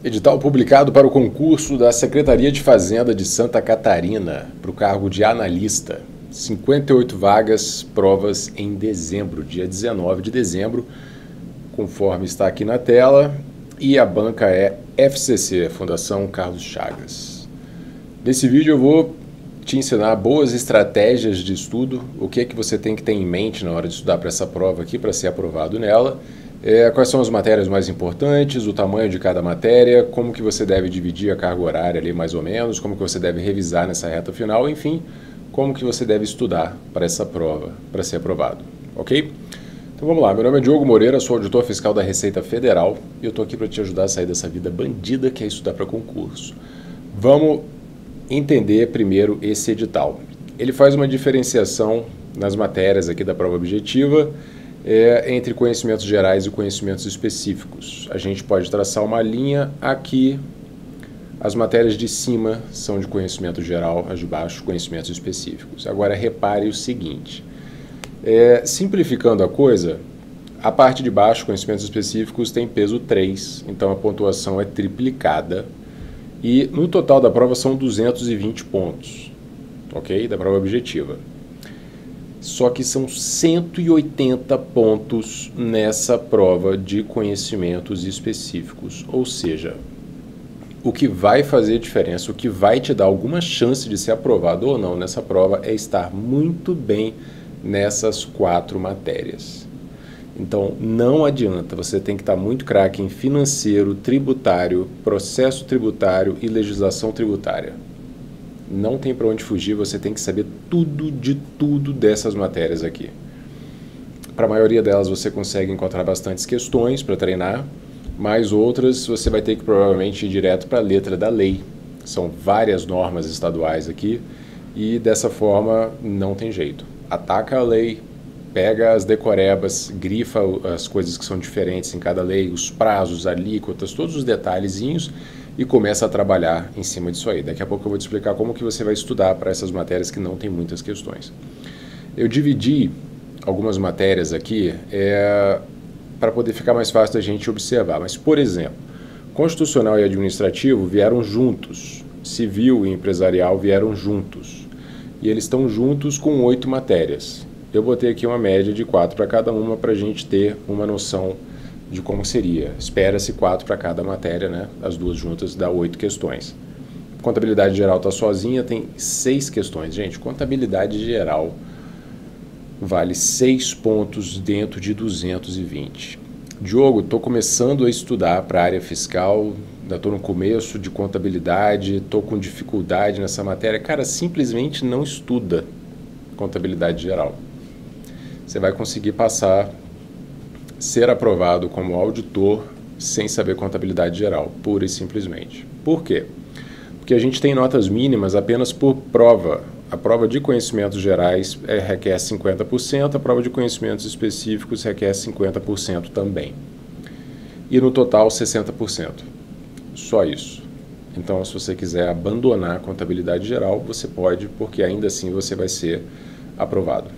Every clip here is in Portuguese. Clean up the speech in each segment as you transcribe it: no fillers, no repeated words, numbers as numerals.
Edital publicado para o concurso da Secretaria de Fazenda de Santa Catarina para o cargo de analista. 58 vagas, provas em dezembro, dia 19 de dezembro, conforme está aqui na tela. E a banca é FCC, Fundação Carlos Chagas. Nesse vídeo eu vou te ensinar boas estratégias de estudo, o que é que você tem que ter em mente na hora de estudar para essa prova aqui, para ser aprovado nela. Quais são as matérias mais importantes, o tamanho de cada matéria, como que você deve dividir a carga horária ali mais ou menos, como que você deve revisar nessa reta final, enfim, como que você deve estudar para essa prova, para ser aprovado, ok? Então vamos lá, meu nome é Diogo Moreira, sou auditor fiscal da Receita Federal e eu estou aqui para te ajudar a sair dessa vida bandida que é estudar para concurso. Vamos entender primeiro esse edital. Ele faz uma diferenciação nas matérias aqui da prova objetiva, entre conhecimentos gerais e conhecimentos específicos. A gente pode traçar uma linha aqui, as matérias de cima são de conhecimento geral, as de baixo, conhecimentos específicos. Agora repare o seguinte, simplificando a coisa, a parte de baixo, conhecimentos específicos, tem peso 3, então a pontuação é triplicada, e no total da prova são 220 pontos, ok? Da prova objetiva. Só que são 180 pontos nessa prova de conhecimentos específicos. Ou seja, o que vai fazer diferença, o que vai te dar alguma chance de ser aprovado ou não nessa prova é estar muito bem nessas 4 matérias. Então, não adianta, você tem que estar muito craque em financeiro, tributário, processo tributário e legislação tributária. Não tem para onde fugir, você tem que saber tudo de tudo dessas matérias aqui. Para a maioria delas você consegue encontrar bastantes questões para treinar, mas outras você vai ter que provavelmente ir direto para a letra da lei. São várias normas estaduais aqui e dessa forma não tem jeito. Ataca a lei, pega as decorebas, grifa as coisas que são diferentes em cada lei, os prazos, alíquotas, todos os detalhezinhos, e começa a trabalhar em cima disso aí. Daqui a pouco eu vou te explicar como que você vai estudar para essas matérias que não tem muitas questões. Eu dividi algumas matérias aqui para poder ficar mais fácil da gente observar. Mas, por exemplo, constitucional e administrativo vieram juntos, civil e empresarial vieram juntos. E eles estão juntos com 8 matérias. Eu botei aqui uma média de 4 para cada uma para a gente ter uma noção de como seria. Espera-se 4 para cada matéria, né? As duas juntas dá 8 questões. Contabilidade geral está sozinha, tem 6 questões. Gente, contabilidade geral vale 6 pontos dentro de 220. Diogo, estou começando a estudar para a área fiscal, ainda estou no começo de contabilidade, estou com dificuldade nessa matéria. Cara, simplesmente não estuda contabilidade geral. Você vai conseguir passar, ser aprovado como auditor sem saber contabilidade geral, pura e simplesmente. Por quê? Porque a gente tem notas mínimas apenas por prova. A prova de conhecimentos gerais requer 50%, a prova de conhecimentos específicos requer 50% também. E no total 60%. Só isso. Então, se você quiser abandonar a contabilidade geral, você pode, porque ainda assim você vai ser aprovado.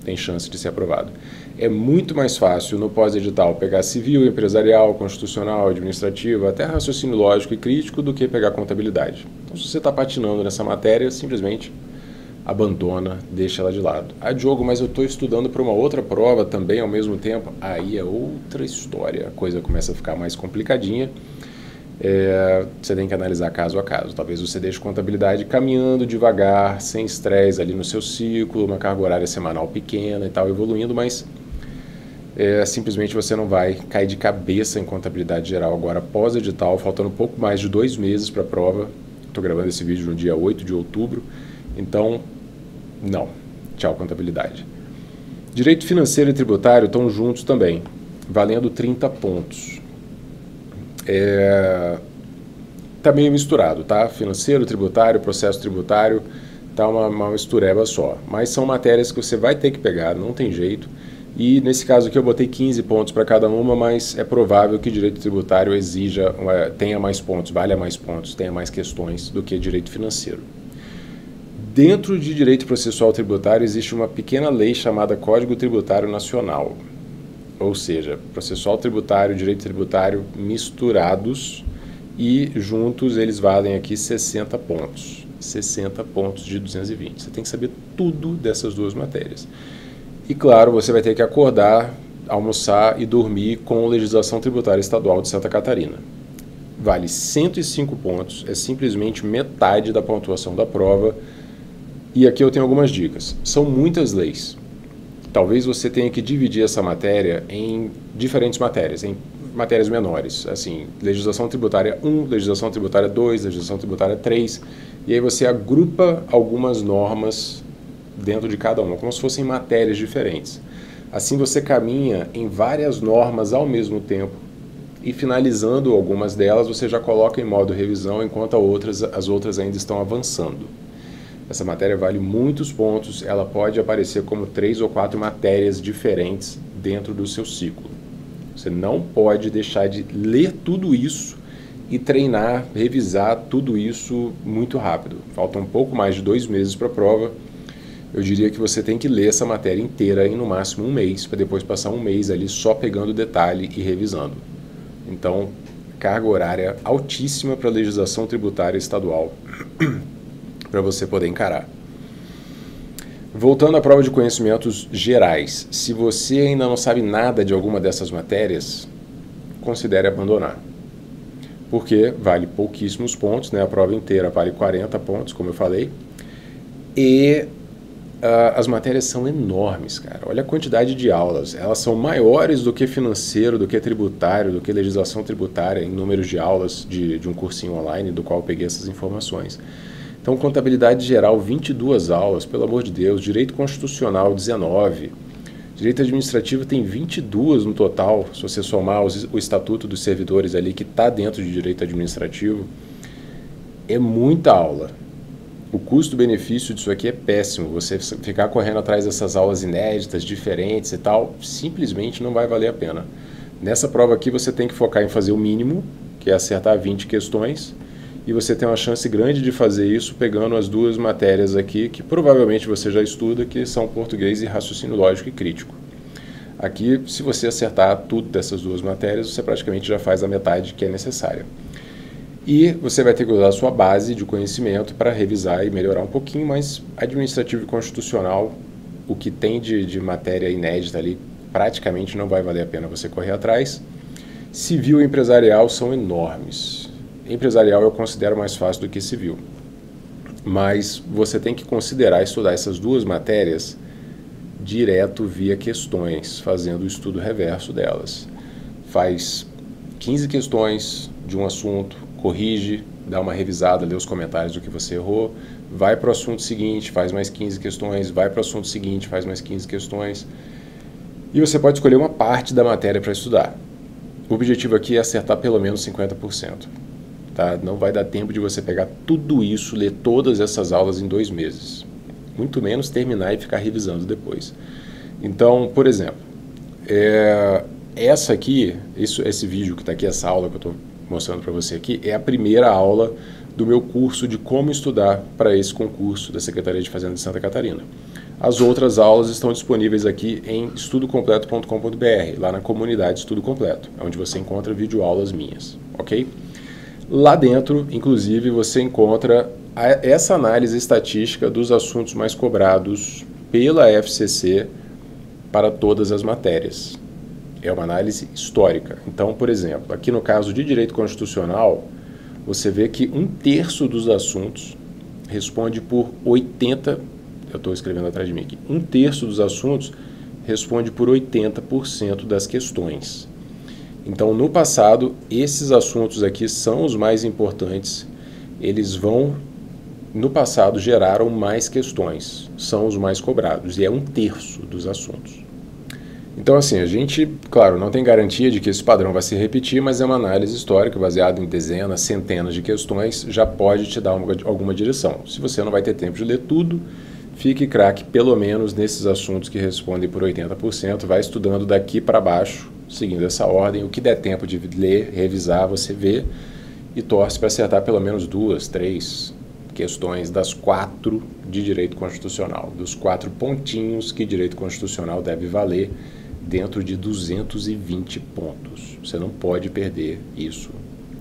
Tem chance de ser aprovado. É muito mais fácil no pós-edital pegar civil, empresarial, constitucional, administrativo, até raciocínio lógico e crítico do que pegar contabilidade. Então, se você está patinando nessa matéria, simplesmente abandona, deixa ela de lado. Ah, Diogo, mas eu estou estudando para uma outra prova também ao mesmo tempo. Aí é outra história, a coisa começa a ficar mais complicadinha. Você tem que analisar caso a caso. Talvez você deixe contabilidade caminhando devagar, sem estresse ali no seu ciclo, uma carga horária semanal pequena e tal, evoluindo, mas simplesmente você não vai cair de cabeça em contabilidade geral agora pós-edital, faltando pouco mais de 2 meses para a prova. Estou gravando esse vídeo no dia 8 de outubro, então não. Tchau, contabilidade. Direito financeiro e tributário estão juntos também, valendo 30 pontos. Tá meio misturado, tá? Financeiro, tributário, processo tributário, tá uma mistureba só. Mas são matérias que você vai ter que pegar, não tem jeito. E nesse caso aqui eu botei 15 pontos para cada uma, mas é provável que direito tributário tenha mais pontos, valha mais pontos, tenha mais questões do que direito financeiro. Dentro de direito processual tributário existe uma pequena lei chamada Código Tributário Nacional. Ou seja, processual tributário e direito tributário misturados e juntos eles valem aqui 60 pontos. 60 pontos de 220. Você tem que saber tudo dessas duas matérias. E claro, você vai ter que acordar, almoçar e dormir com a legislação tributária estadual de Santa Catarina. Vale 105 pontos, é simplesmente metade da pontuação da prova. E aqui eu tenho algumas dicas. São muitas leis. Talvez você tenha que dividir essa matéria em diferentes matérias, em matérias menores, assim, legislação tributária 1, legislação tributária 2, legislação tributária 3, e aí você agrupa algumas normas dentro de cada uma, como se fossem matérias diferentes. Assim você caminha em várias normas ao mesmo tempo e finalizando algumas delas você já coloca em modo revisão enquanto as outras ainda estão avançando. Essa matéria vale muitos pontos, ela pode aparecer como 3 ou 4 matérias diferentes dentro do seu ciclo. Você não pode deixar de ler tudo isso e treinar, revisar tudo isso muito rápido. Falta um pouco mais de 2 meses para a prova. Eu diria que você tem que ler essa matéria inteira em no máximo 1 mês, para depois passar 1 mês ali só pegando detalhe e revisando. Então, carga horária altíssima para a legislação tributária estadual para você poder encarar. Voltando à prova de conhecimentos gerais, se você ainda não sabe nada de alguma dessas matérias, considere abandonar. Porque vale pouquíssimos pontos, né? A prova inteira vale 40 pontos, como eu falei, e as matérias são enormes, cara. Olha a quantidade de aulas. Elas são maiores do que financeiro, do que tributário, do que legislação tributária em números de aulas de um cursinho online do qual eu peguei essas informações. Então, contabilidade geral, 22 aulas, pelo amor de Deus. Direito constitucional, 19. Direito administrativo tem 22 no total, se você somar o estatuto dos servidores ali, que está dentro de direito administrativo. É muita aula. O custo-benefício disso aqui é péssimo. Você ficar correndo atrás dessas aulas inéditas, diferentes e tal, simplesmente não vai valer a pena. Nessa prova aqui você tem que focar em fazer o mínimo, que é acertar 20 questões, e você tem uma chance grande de fazer isso pegando as duas matérias aqui, que provavelmente você já estuda, que são português e raciocínio lógico e crítico. Aqui, se você acertar tudo dessas duas matérias, você praticamente já faz a metade que é necessária. E você vai ter que usar a sua base de conhecimento para revisar e melhorar um pouquinho, mas administrativo e constitucional, o que tem de matéria inédita ali, praticamente não vai valer a pena você correr atrás. Civil e empresarial são enormes. Empresarial eu considero mais fácil do que civil. Mas você tem que considerar estudar essas duas matérias direto via questões, fazendo o estudo reverso delas. Faz 15 questões de um assunto, corrige, dá uma revisada, lê os comentários do que você errou, vai para o assunto seguinte, faz mais 15 questões, vai para o assunto seguinte, faz mais 15 questões. E você pode escolher uma parte da matéria para estudar. O objetivo aqui é acertar pelo menos 50%. Tá? Não vai dar tempo de você pegar tudo isso, ler todas essas aulas em 2 meses. Muito menos terminar e ficar revisando depois. Então, por exemplo, essa aqui, esse vídeo que está aqui, essa aula que eu estou mostrando para você aqui, é a primeira aula do meu curso de como estudar para esse concurso da Secretaria de Fazenda de Santa Catarina. As outras aulas estão disponíveis aqui em estudocompleto.com.br, lá na comunidade Estudo Completo, onde você encontra videoaulas minhas, ok? Lá dentro, inclusive, você encontra essa análise estatística dos assuntos mais cobrados pela FCC para todas as matérias. É uma análise histórica. Então, por exemplo, aqui no caso de direito constitucional, você vê que 1/3 dos assuntos responde por 80%, eu estou escrevendo atrás de mim aqui, 1/3 dos assuntos responde por 80% das questões. Então, no passado, esses assuntos aqui são os mais importantes, eles no passado, geraram mais questões, são os mais cobrados, e é 1/3 dos assuntos. Então, assim, a gente, claro, não tem garantia de que esse padrão vai se repetir, mas é uma análise histórica baseada em dezenas, centenas de questões, já pode te dar alguma direção. Se você não vai ter tempo de ler tudo, fique craque pelo menos nesses assuntos que respondem por 80%, vai estudando daqui para baixo, seguindo essa ordem, o que der tempo de ler, revisar, você vê e torce para acertar pelo menos 2, 3 questões das 4 de direito constitucional, dos 4 pontinhos que direito constitucional deve valer dentro de 220 pontos. Você não pode perder isso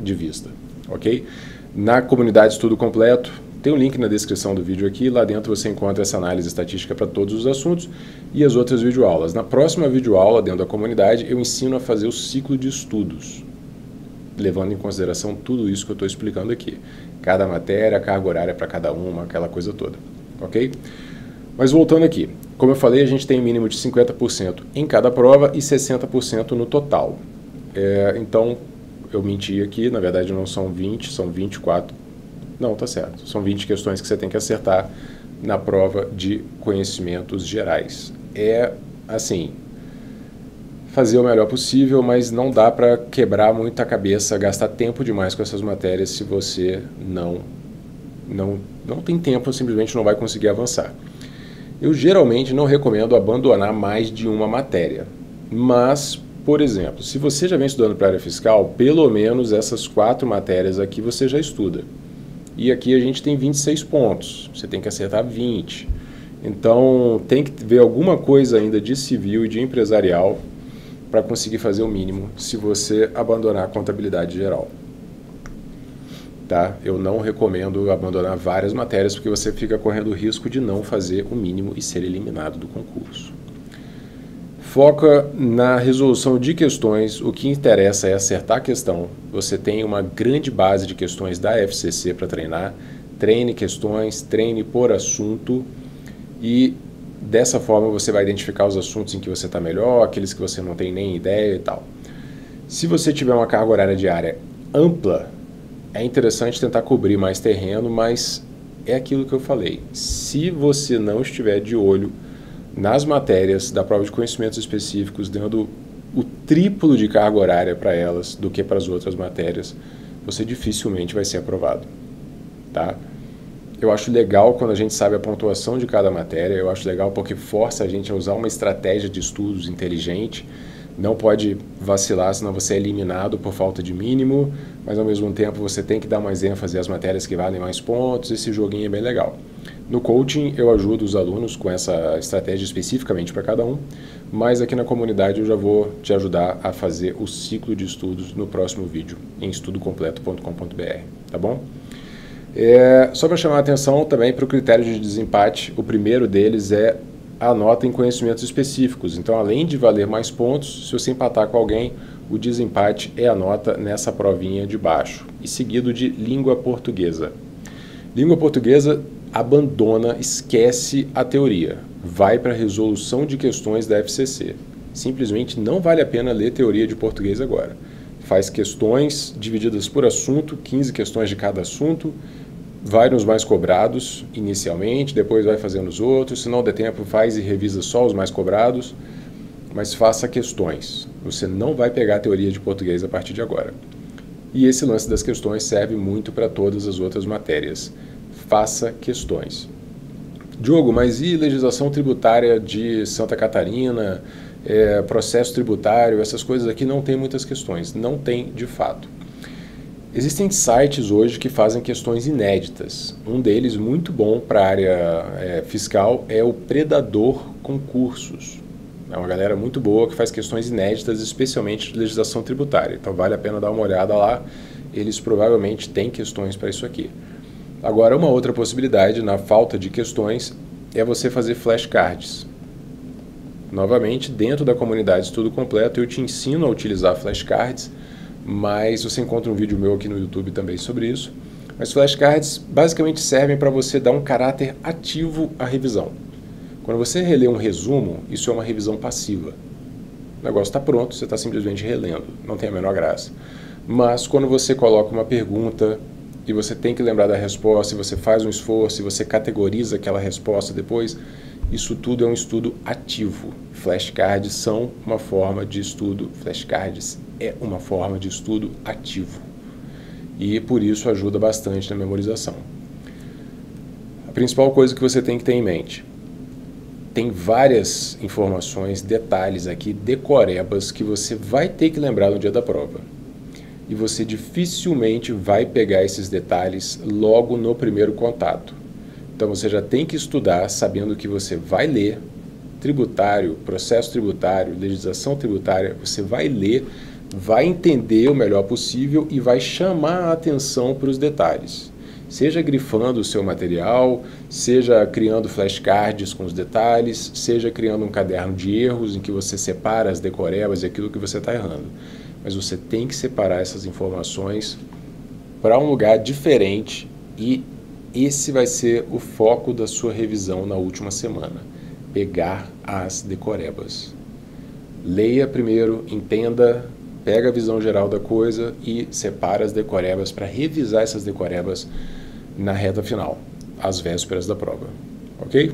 de vista, ok? Na comunidade Estudo Completo, tem um link na descrição do vídeo aqui, lá dentro você encontra essa análise estatística para todos os assuntos e as outras videoaulas. Na próxima videoaula, dentro da comunidade, eu ensino a fazer o ciclo de estudos, levando em consideração tudo isso que eu estou explicando aqui. Cada matéria, carga horária para cada uma, aquela coisa toda, ok? Mas voltando aqui, como eu falei, a gente tem um mínimo de 50% em cada prova e 60% no total. Então, eu menti aqui, na verdade não são 20, são 24. Não, tá certo. São 20 questões que você tem que acertar na prova de conhecimentos gerais. É, assim, fazer o melhor possível, mas não dá para quebrar muita cabeça, gastar tempo demais com essas matérias se você não tem tempo, simplesmente não vai conseguir avançar. Eu geralmente não recomendo abandonar mais de uma matéria, mas, por exemplo, se você já vem estudando para a área fiscal, pelo menos essas 4 matérias aqui você já estuda. E aqui a gente tem 26 pontos, você tem que acertar 20. Então tem que ver alguma coisa ainda de civil e de empresarial para conseguir fazer o mínimo se você abandonar a contabilidade geral. Tá? Eu não recomendo abandonar várias matérias porque você fica correndo o risco de não fazer o mínimo e ser eliminado do concurso. Foca na resolução de questões, o que interessa é acertar a questão. Você tem uma grande base de questões da FCC para treinar. Treine questões, treine por assunto e dessa forma você vai identificar os assuntos em que você está melhor, aqueles que você não tem nem ideia e tal. Se você tiver uma carga horária diária ampla, é interessante tentar cobrir mais terreno, mas é aquilo que eu falei. Se você não estiver de olho nas matérias da prova de conhecimentos específicos, dando o triplo de carga horária para elas do que para as outras matérias, você dificilmente vai ser aprovado. Tá? Eu acho legal quando a gente sabe a pontuação de cada matéria, eu acho legal porque força a gente a usar uma estratégia de estudos inteligente. Não pode vacilar, senão você é eliminado por falta de mínimo, mas ao mesmo tempo você tem que dar mais ênfase às matérias que valem mais pontos, esse joguinho é bem legal. No coaching eu ajudo os alunos com essa estratégia especificamente para cada um, mas aqui na comunidade eu já vou te ajudar a fazer o ciclo de estudos no próximo vídeo, em estudocompleto.com.br, tá bom? Só para chamar a atenção também para o critério de desempate, o primeiro deles é a nota em conhecimentos específicos. Então, além de valer mais pontos, se você empatar com alguém, o desempate é a nota nessa provinha de baixo. E seguido de língua portuguesa. Língua portuguesa abandona, esquece a teoria. Vai para a resolução de questões da FCC. Simplesmente não vale a pena ler teoria de português agora. Faz questões divididas por assunto, 15 questões de cada assunto. Vai nos mais cobrados inicialmente, depois vai fazendo os outros. Se não der tempo, faz e revisa só os mais cobrados. Mas faça questões. Você não vai pegar a teoria de português a partir de agora. E esse lance das questões serve muito para todas as outras matérias. Faça questões. Diogo, mas e legislação tributária de Santa Catarina, processo tributário, essas coisas aqui não tem muitas questões. Não tem de fato. Existem sites hoje que fazem questões inéditas. Um deles, muito bom para a área fiscal, é o Predador Concursos. É uma galera muito boa que faz questões inéditas, especialmente de legislação tributária. Então vale a pena dar uma olhada lá. Eles provavelmente têm questões para isso aqui. Agora, uma outra possibilidade, na falta de questões, é você fazer flashcards. Novamente, dentro da comunidade Estudo Completo, eu te ensino a utilizar flashcards, mas você encontra um vídeo meu aqui no YouTube também sobre isso. Mas flashcards basicamente servem para você dar um caráter ativo à revisão. Quando você relê um resumo, isso é uma revisão passiva. O negócio está pronto, você está simplesmente relendo, não tem a menor graça. Mas quando você coloca uma pergunta e você tem que lembrar da resposta, e você faz um esforço, e você categoriza aquela resposta depois, isso tudo é um estudo ativo. Flashcards são uma forma de estudo, flashcards é uma forma de estudo ativo. E por isso ajuda bastante na memorização. A principal coisa que você tem que ter em mente: tem várias informações, detalhes aqui, decorebas, que você vai ter que lembrar no dia da prova. E você dificilmente vai pegar esses detalhes logo no primeiro contato. Então você já tem que estudar sabendo que você vai ler tributário, processo tributário, legislação tributária, você vai ler vai entender o melhor possível e vai chamar a atenção para os detalhes. Seja grifando o seu material, seja criando flashcards com os detalhes, seja criando um caderno de erros em que você separa as decorebas e aquilo que você está errando. Mas você tem que separar essas informações para um lugar diferente e esse vai ser o foco da sua revisão na última semana. Pegar as decorebas. Leia primeiro, entenda, pega a visão geral da coisa e separa as decorebas para revisar essas decorebas na reta final, às vésperas da prova. Ok?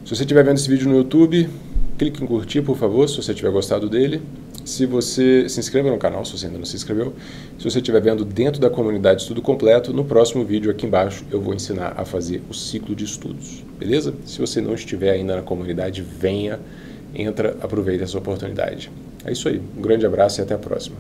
Se você estiver vendo esse vídeo no YouTube, clique em curtir, por favor, se você tiver gostado dele. Se você se inscreva no canal, se você ainda não se inscreveu. Se você estiver vendo dentro da comunidade Estudo Completo, no próximo vídeo aqui embaixo eu vou ensinar a fazer o ciclo de estudos, beleza? Se você não estiver ainda na comunidade, venha, entra, aproveita essa oportunidade. É isso aí, um grande abraço e até a próxima.